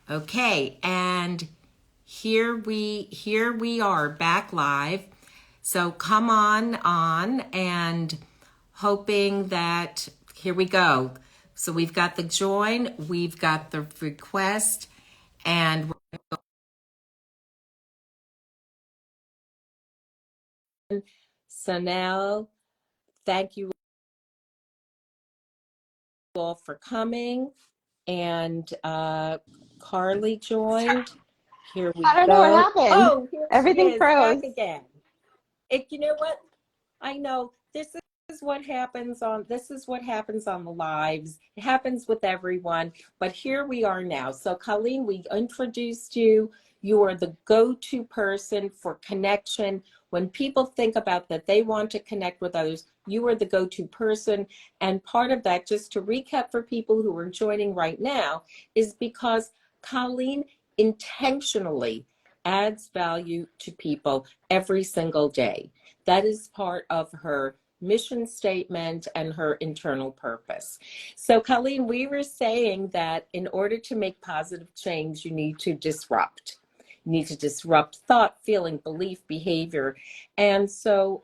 Okay, and here we are back live. So come on and hoping that here we go. So we've got the join, we've got the request, and Sanel, thank you all for coming. And Carly joined. Here we I don't know what go. happened. Oh, here she Everything is froze. back again. You know what? I know is what happens on this is what happens on the lives. It happens with everyone, but here we are now. So Colleen, we introduced you. You are the go-to person for connection. When people think about that they want to connect with others, you are the go-to person. And part of that, just to recap for people who are joining right now, is because Colleen intentionally adds value to people every single day. That is part of her mission statement and her internal purpose. So, Colleen, we were saying that in order to make positive change, you need to disrupt. You need to disrupt thought, feeling, belief, behavior. And so,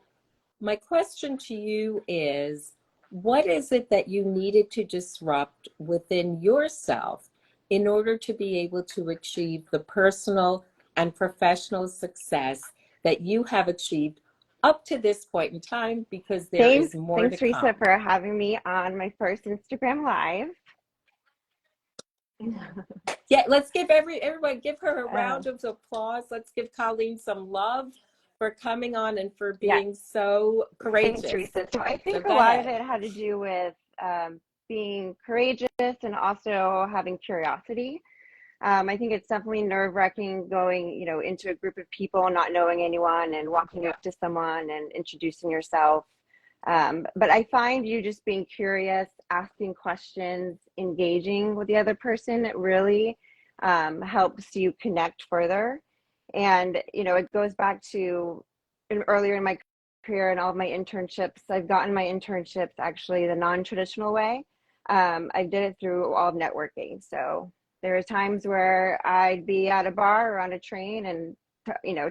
my question to you is what is it that you needed to disrupt within yourself in order to be able to achieve the personal and professional success that you have achieved up to this point in time, because there is Thanks, more thanks, to Teresa, come? for having me on my first Instagram Live. Yeah, let's give everyone give her a Uh, round of applause. Let's give Colleen some love for coming on and for yeah, being so thanks, courageous. Teresa. So I So think a go lot of ahead. it had to do with being courageous and also having curiosity. I think it's definitely nerve-wracking going, into a group of people, not knowing anyone, and walking up to someone and introducing yourself. But I find you just being curious, asking questions, engaging with the other person, it really helps you connect further. And, it goes back to earlier in my career and all of my internships. I've gotten my internships actually the non-traditional way. I did it through all of networking. So there are times where I'd be at a bar or on a train and,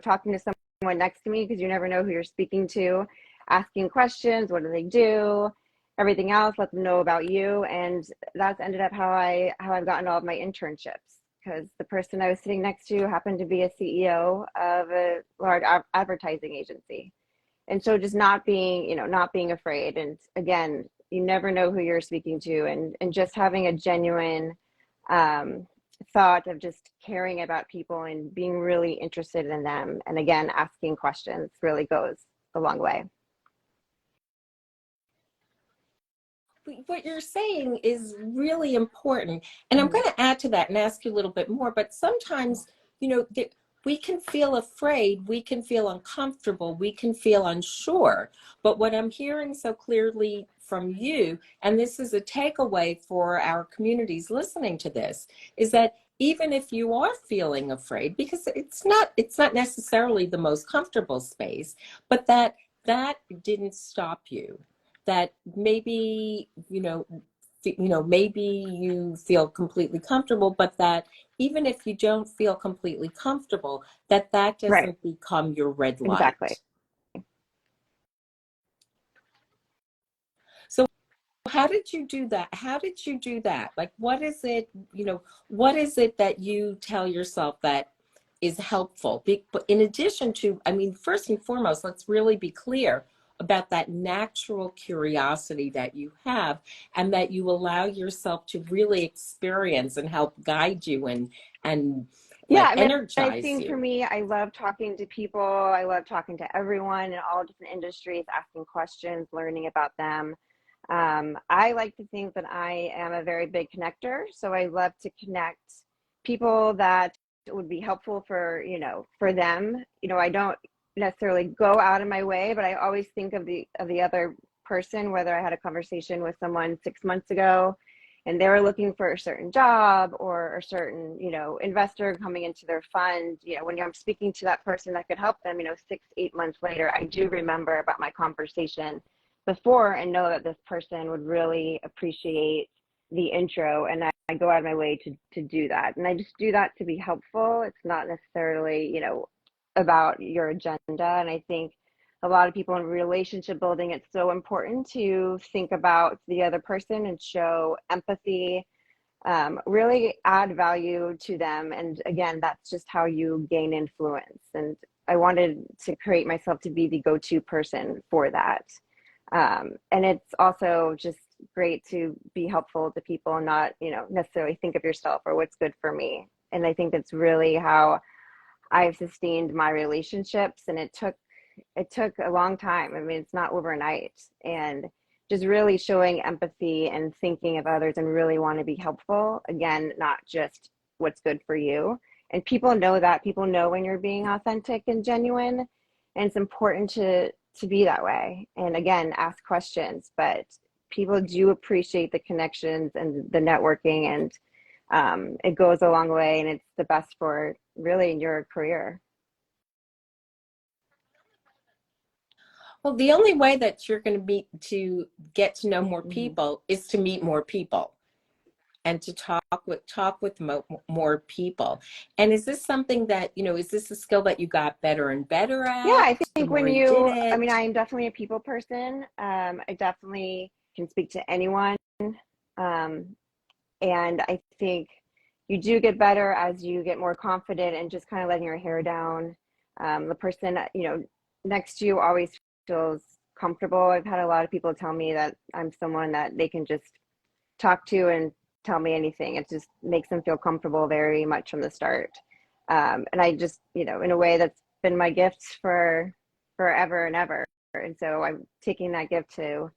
talking to someone next to me because you never know who you're speaking to, asking questions, what do they do, everything else, let them know about you. And that's ended up how I've gotten all of my internships, because the person I was sitting next to happened to be a CEO of a large advertising agency. And so just not being afraid. And again, you never know who you're speaking to, and just having a genuine um, thought of just caring about people and being really interested in them. And again, asking questions really goes a long way. What you're saying is really important. And I'm Mhm. going to add to that and ask you a little bit more. But sometimes, you know, we can feel afraid, we can feel uncomfortable, we can feel unsure. But what I'm hearing so clearly from you, and this is a takeaway for our communities listening to this, is that even if you are feeling afraid, because it's not necessarily the most comfortable space, but that didn't stop you, that maybe maybe you feel completely comfortable, but that even if you don't feel completely comfortable, that Right, doesn't become your red exactly. light. So how did you do that? Like, what is it that you tell yourself that is helpful? But in addition to, I mean, first and foremost, let's really be clear about that natural curiosity that you have, and that you allow yourself to really experience and help guide you and Yeah, like I mean, I energize think for you. me, I love talking to people. I love talking to everyone in all different industries, asking questions, learning about them. I like to think that I am a very big connector, so I love to connect people that would be helpful for them. I don't necessarily go out of my way, but I always think of the other person, whether I had a conversation with someone 6 months ago and they were looking for a certain job or a certain, investor coming into their fund. When I'm speaking to that person that could help them, 6, 8 months later, I do remember about my conversation before and know that this person would really appreciate the intro, and I go out of my way to do that. And I just do that to be helpful. It's not necessarily, about your agenda. And I think a lot of people in relationship building, it's so important to think about the other person and show empathy, really add value to them. And again, that's just how you gain influence. And I wanted to create myself to be the go-to person for that. And it's also just great to be helpful to people and not, necessarily think of yourself or what's good for me. And I think that's really how I've sustained my relationships. And it took a long time. I mean, it's not overnight. And just really showing empathy and thinking of others and really want to be helpful. Again, not just what's good for you. And people know that. People know when you're being authentic and genuine. And it's important to be that way. And again, ask questions, but people do appreciate the connections and the networking, and it goes a long way, and it's the best for really in your career. Well, the only way that you're going to get to know more people is to meet more people and to talk with more people. And is this something that, is this a skill that you got better and better Yeah, at I the think more you did it? I am definitely a people person. I definitely can speak to anyone. Um, and I think you do get better as you get more confident and just kind of letting your hair down. The person, next to you always feels comfortable. I've had a lot of people tell me that I'm someone that they can just talk to and tell me anything. It just makes them feel comfortable very much from the start. And I just, in a way that's been my gift for forever and ever. And so I'm taking that gift to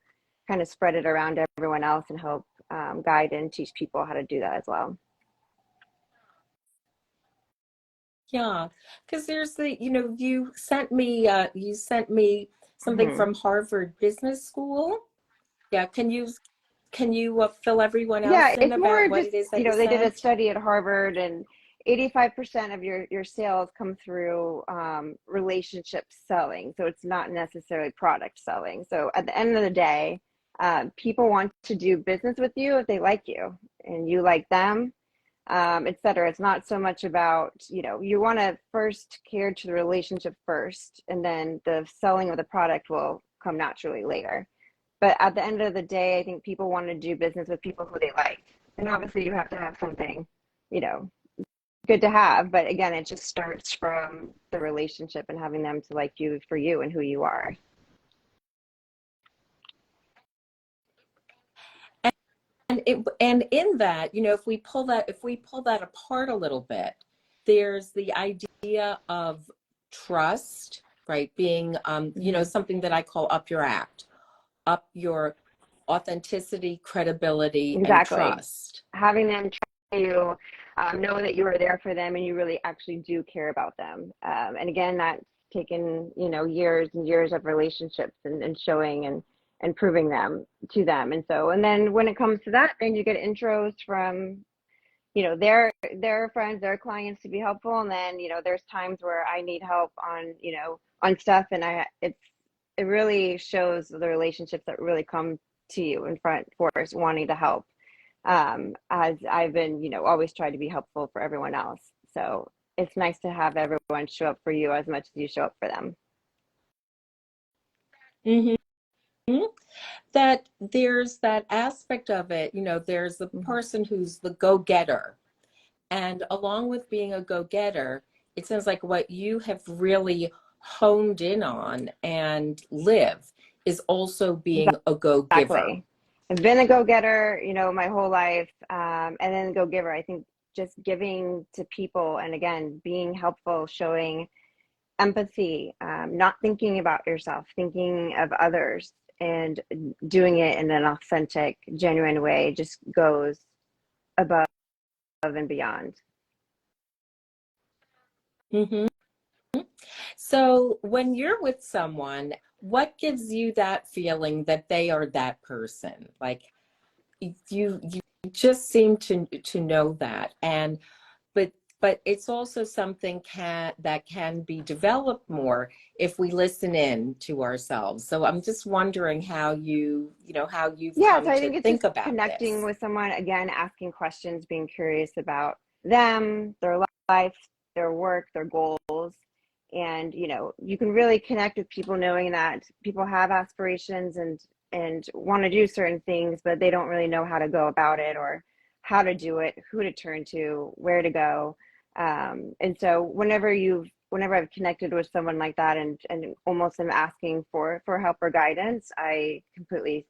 kind of spread it around to everyone else and help guide and teach people how to do that as well. Yeah, because there's you sent me something Mm-hmm. from Harvard Business School. Yeah, can you fill everyone else Yeah, in it's about more what just, it is that you they did a sent? study at Harvard, and 85% of your sales come through relationship selling. So it's not necessarily product selling. So at the end of the day, people want to do business with you if they like you and you like them, et cetera. It's not so much about, you want to first care to the relationship first, and then the selling of the product will come naturally later. But at the end of the day, I think people want to do business with people who they like. And obviously you have to have something, you know, good to have. But again, it just starts from the relationship and having them to like you for you and who you are. And in that, if we pull that apart a little bit, there's the idea of trust, right? Being Mm-hmm. something that I call up your act, up your authenticity, credibility, and Exactly. trust. Having them try to know that you are there for them and you really actually do care about them. And again, that's taken, years and years of relationships and showing and proving them to them. And so, and then when it comes to that, then you get intros from, their friends, their clients to be helpful. And then, there's times where I need help on, on stuff. And it really shows the relationships that really come to you in front for us wanting to help, as I've been, always try to be helpful for everyone else. So it's nice to have everyone show up for you as much as you show up for them. Hmm. That there's that aspect of it, there's the Mhm. person who's the go-getter. And along with being a go-getter, it sounds like what you have really honed in on and live is also being a go-giver. Exactly. I've been a go-getter, my whole life, and then go-giver. I think just giving to people and again, being helpful, showing empathy, not thinking about yourself, thinking of others, and doing it in an authentic, genuine way just goes above and beyond. Hmm. So when you're with someone, what gives you that feeling that they are that person? Like you just seem to know that. But but it's also something that can be developed more if we listen in to ourselves. So I'm just wondering how how you've Yeah, so come I to think it's think just about connecting this. with someone, again, asking questions, being curious about them, their life, their work, their goals. And, you can really connect with people knowing that people have aspirations and want to do certain things, but they don't really know how to go about it or how to do it, who to turn to, where to go. And so whenever I've connected with someone like that and almost am asking for help or guidance, I completely,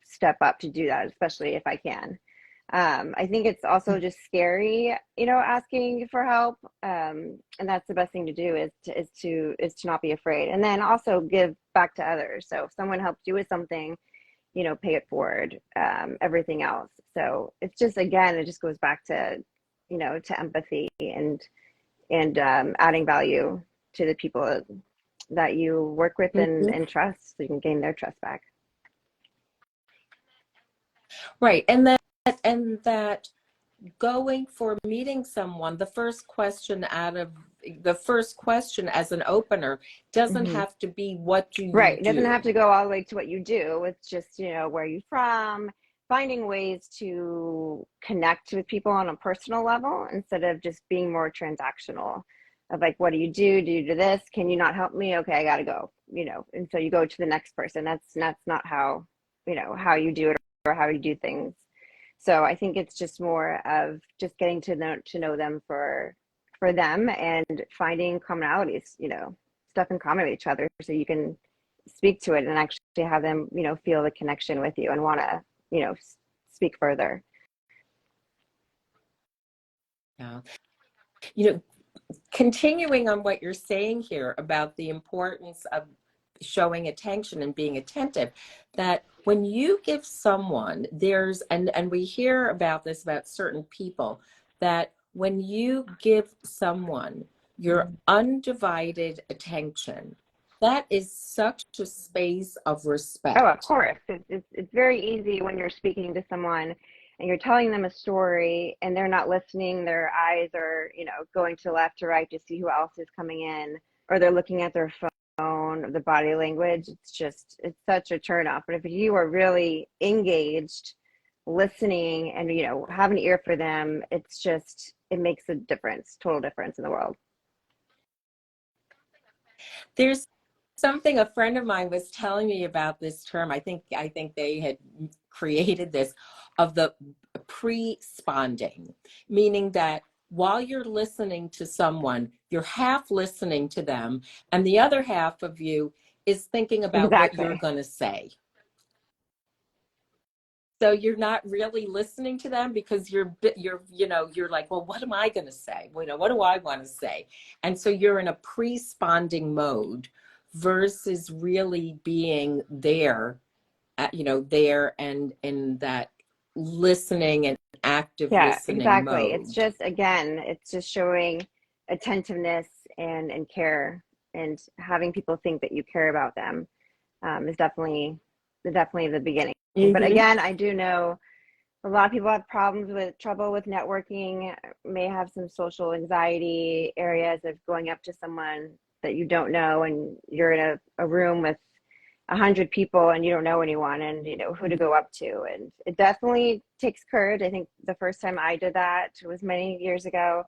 step up to do that, especially if I can. I think it's also just scary, asking for help. And that's the best thing to do is to not be afraid, and then also give back to others. So if someone helps you with something, pay it forward. Everything else. So it's just, again, it just goes back to, to empathy and adding value to the people that you work with Mhm. and trust, so you can gain their trust back. Right. And that going for meeting someone, the first question as an opener doesn't Mm-hmm. have to be, what do you Right. It doesn't have do? to go all the way to what you do. It's just, where are you from? Finding ways to connect with people on a personal level instead of just being more transactional of like, what do you do? Do you do this? Can you not help me? Okay, I gotta go, and so you go to the next person. That's not how, how you do it or how you do things. So I think it's just more of just getting to know them for them and finding commonalities, stuff in common with each other so you can speak to it and actually have them, feel the connection with you and want to, speak further. Yeah. You know, Continuing on what you're saying here about the importance of showing attention and being attentive, that when you give someone, and we hear about this about certain people, that when you give someone your undivided attention, that is such a space of Oh, of respect. course. It's very easy when you're speaking to someone and you're telling them a story and they're not listening, their eyes are, going to left or right to see who else is coming in, or they're looking at their phone, or the body language. It's such a turn off. But if you are really engaged, listening, and, have an ear for them, it makes a difference, total difference in the world. There's something a friend of mine was telling me about this term. I think they had created this, of the pre-sponding, meaning that while you're listening to someone, you're half listening to them, and the other half of you is thinking about what you're Exactly. going to say. So you're not really listening to them because you're like, well, what am I going to say? What do I want to say? And so you're in a pre-sponding mode versus really being there, there and in that listening and active Yeah, listening exactly. It's mode. just, again, it's just showing attentiveness and care, and having people think that you care about them, is definitely the beginning. But Hmm. again, I do know a lot of people have trouble with networking, may have some social anxiety areas of going up to someone that you don't know and you're in a room with 100 people and you don't know anyone and who to go up to. And it definitely takes courage. I think the first time I did that was many years ago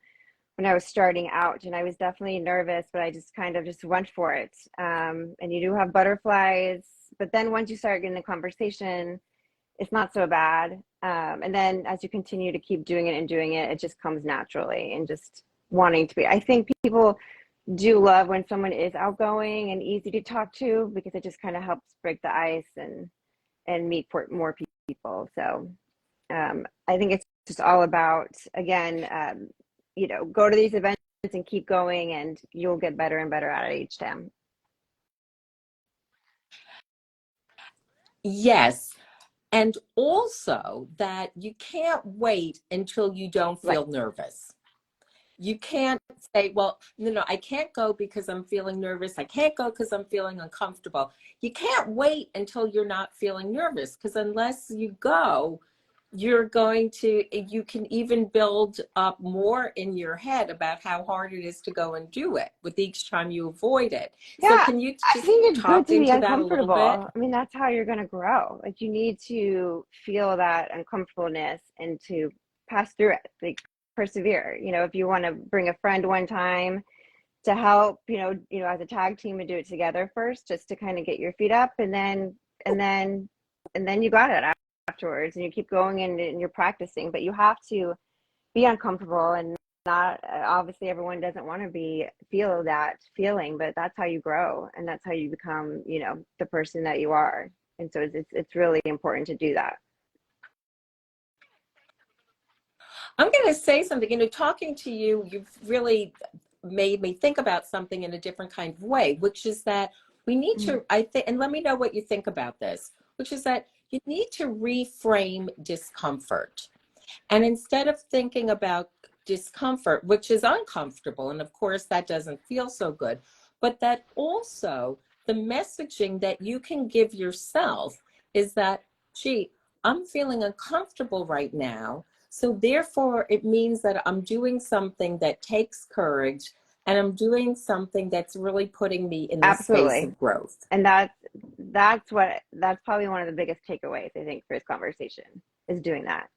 when I was starting out, and I was definitely nervous, but I just kind of just went for it. And you do have butterflies, but then once you start getting a conversation, it's not so bad. And then as you continue to keep doing it and doing it, it just comes naturally, and just wanting to be. I think people do love when someone is outgoing and easy to talk to, because it just kind of helps break the ice and meet more people. So I think it's just all about, again, go to these events and keep going, and you'll get better and better at it each time. Yes. And also that you can't wait until you don't Right. feel nervous. You can't say, well, no, I can't go because I'm feeling nervous. I can't go because I'm feeling uncomfortable. You can't wait until you're not feeling nervous, because unless you go, you can even build up more in your head about how hard it is to go and do it with each time you avoid it. So Yeah, can you I just think it's good talk to be into that a little uncomfortable. bit? I mean, that's how you're going to grow. Like, you need to feel that uncomfortableness and to pass through it, like persevere. If you want to bring a friend one time to help, as a tag team and do it together first, just to kind of get your feet up, and then, and then you got it afterwards, and you keep going and you're practicing. But you have to be uncomfortable, and not obviously everyone doesn't want to feel that feeling, but that's how you grow, and that's how you become, the person that you are. And so it's really important to do that. I'm going to say something. Talking to you, you've really made me think about something in a different kind of way, which is that we need to, I think, and let me know what you think about this, which is that you need to reframe discomfort. And instead of thinking about discomfort, which is uncomfortable, and of course that doesn't feel so good, but that also the messaging that you can give yourself is that, gee, I'm feeling uncomfortable right now. So therefore, it means that I'm doing something that takes courage, and I'm doing something that's really putting me in the space Absolutely. of growth. And that's probably one of the biggest takeaways, I think, for this conversation, is doing that.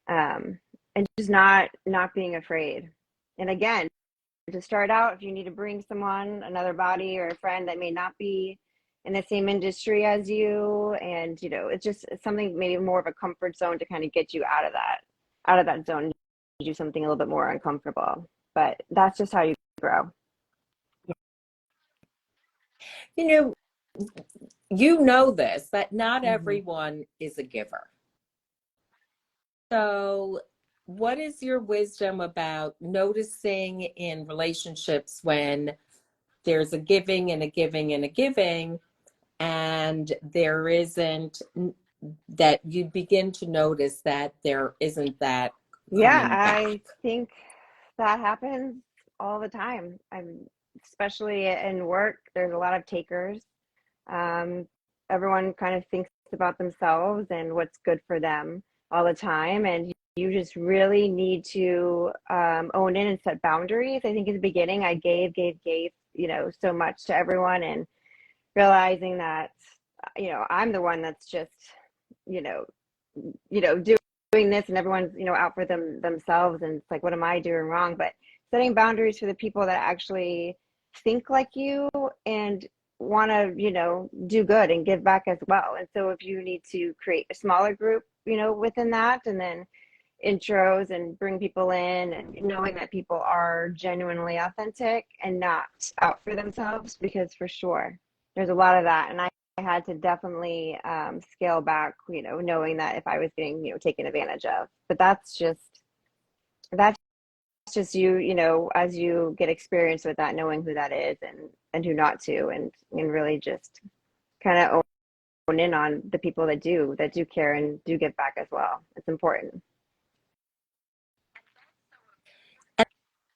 And just not being afraid. And again, to start out, if you need to bring someone, another body or a friend that may not be in the same industry as you, and it's just something, maybe more of a comfort zone, to kind of get you out of that zone, to do something a little bit more uncomfortable. But that's just how you grow. You know, you know this, that not Mm-hmm. everyone is a giver. So, what is your wisdom about noticing in relationships when there's a giving and a giving and a giving, and there isn't, that you begin to notice that there isn't that Yeah, coming I back? think that happens all the time. Especially in work, there's a lot of takers. Um, Everyone kind of thinks about themselves and what's good for them all the time, and you just really need to own in and set boundaries. I think in the beginning, I gave, so much to everyone, and realizing that, I'm the one that's just, you know, doing this, and everyone's, out for themselves, and it's like, what am I doing wrong? But setting boundaries for the people that actually think like you and want to, do good and give back as well. And so if you need to create a smaller group, within that, and then intros and bring people in, and knowing that people are genuinely authentic and not out for themselves, because for sure there's a lot of that. And I had to definitely scale back, knowing that if I was getting, taken advantage of. But that's just you, as you get experience with that, knowing who that is, and who not to, and really just kind of own in on the people that do care and do give back as well. It's important.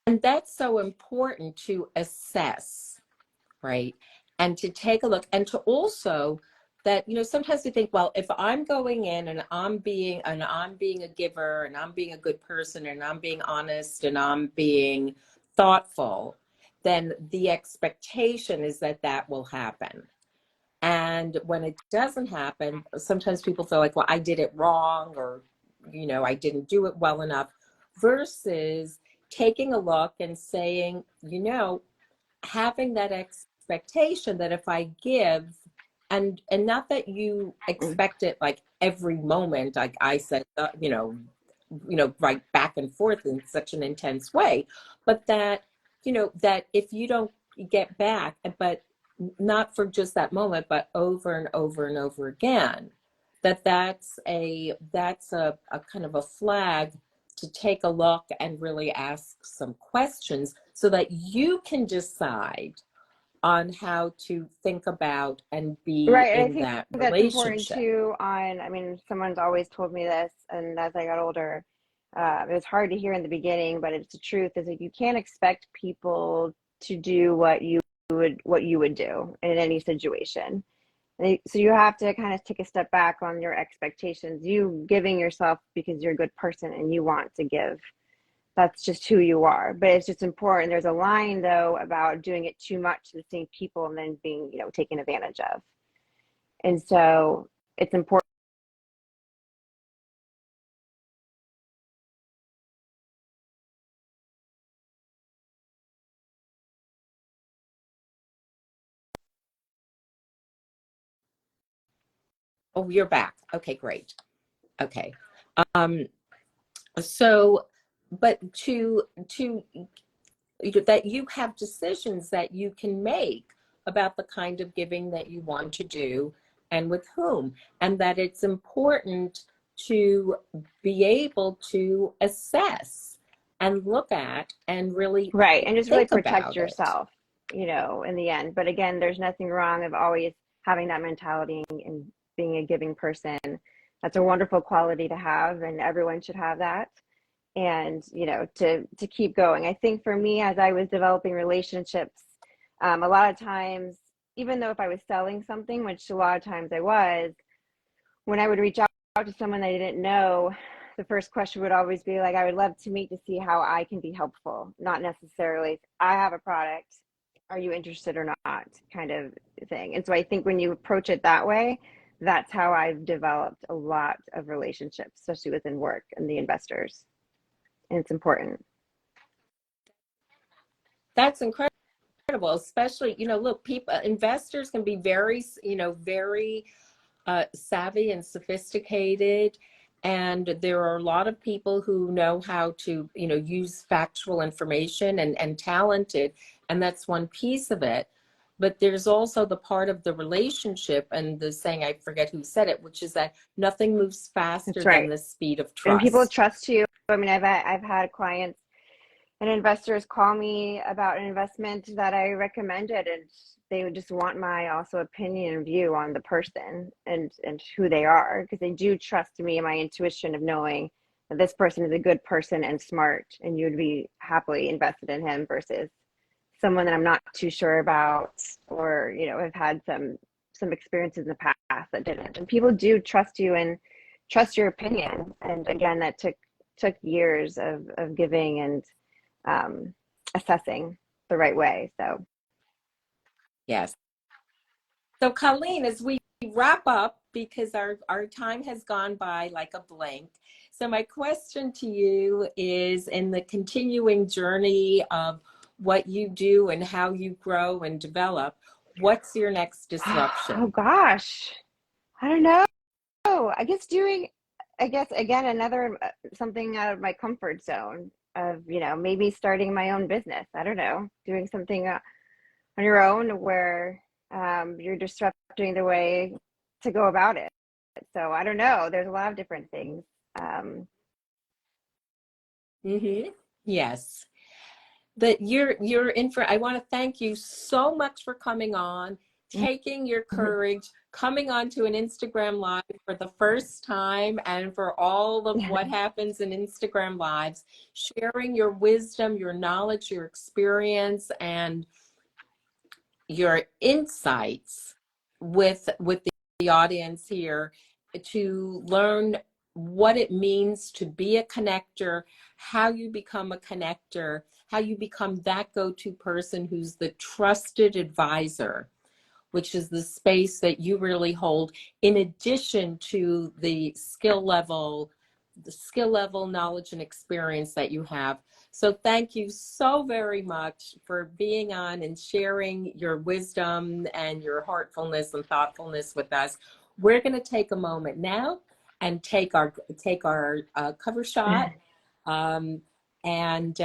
And that's so important to assess, right? And to take a look, and to also that, sometimes we think, well, if I'm going in and I'm being a giver, and I'm being a good person, and I'm being honest, and I'm being thoughtful, then the expectation is that that will happen. And when it doesn't happen, sometimes people feel like, well, I did it wrong, or, I didn't do it well enough, versus taking a look and saying, having that expectation that if I give, and not that you expect it like every moment, like I said, right back and forth in such an intense way, but that, that if you don't get back, but not for just that moment, but over and over and over again, that's a kind of a flag to take a look and really ask some questions so that you can decide on how to think about and be Right. And I in think that that's important relationship. too. I mean, someone's always told me this, and as I got older, it was hard to hear in the beginning, but it's the truth. Is like, you can't expect people to do what you would do in any situation. So you have to kind of take a step back on your expectations. You giving yourself because you're a good person and you want to give. That's just who you are. But it's just important. There's a line though about doing it too much to the same people and then being, taken advantage of. And so it's important. Oh, you're back. Okay, great. Okay. Um, so, but to that you have decisions that you can make about the kind of giving that you want to do and with whom, and that it's important to be able to assess and look at and really Right. And just really think protect about it. yourself, in the end. But again, there's nothing wrong of always having that mentality and being a giving person. That's a wonderful quality to have, and everyone should have that. And, to keep going. I think for me, as I was developing relationships, a lot of times, even though if I was selling something, which a lot of times I was, when I would reach out to someone I didn't know, the first question would always be like, I would love to meet to see how I can be helpful, not necessarily, I have a product, are you interested or not, kind of thing. And so I think when you approach it that way, that's how I've developed a lot of relationships, especially within work and the investors. And it's important. That's incredible, especially, look, people, investors can be very, very savvy and sophisticated. And there are a lot of people who know how to, use factual information and talented. And that's one piece of it. But there's also the part of the relationship and the saying, I forget who said it, which is that nothing moves That's faster than right. the speed of And people trust. trust you. I mean, I've had clients and investors call me about an investment that I recommended, and they would just want my also opinion and view on the person and who they are, because they do trust me and my intuition of knowing that this person is a good person and smart, and you would be happily invested in him versus someone that I'm not too sure about, or have had some experiences in the past that didn't. And people do trust you and trust your opinion. And again, that took years of giving and assessing the right way. So, Yes. So, Colleen, as we wrap up, because our time has gone by like a blink. So, my question to you is, in the continuing journey of what you do and how you grow and develop, what's your next oh disruption? gosh, I don't know. I guess again, another something out of my comfort zone of, maybe starting my own business. I don't know, doing something on your own where you're disrupting the way to go about it. So I don't know. There's a lot of different things. Um, Yes. That you're in for. I want to thank you so much for coming on, taking your courage, coming onto an Instagram live for the first time, and for all of what happens in Instagram lives, sharing your wisdom, your knowledge, your experience, and your insights with the audience here to learn what it means to be a connector, how you become a connector, how you become that go-to person who's the trusted advisor, which is the space that you really hold, in addition to the skill level, knowledge, and experience that you have. So thank you so very much for being on and sharing your wisdom and your heartfulness and thoughtfulness with us. We're going to take a moment now and take our cover shot. Um, and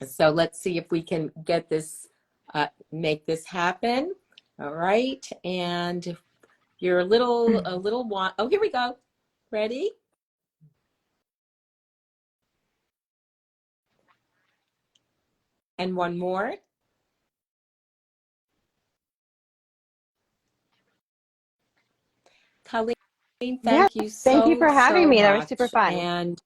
so let's see if we can get this, make this happen. All right. And you're a little one. Oh, here we go. Ready? And one more. Colleen, yeah, thank you thank you so, for having so me. That was super much. fun.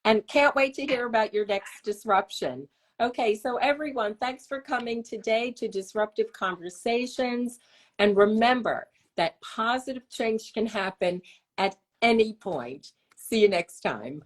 And can't wait to hear about your next disruption. Okay, so everyone, thanks for coming today to Disruptive Conversations. And remember that positive change can happen at any point. See you next time.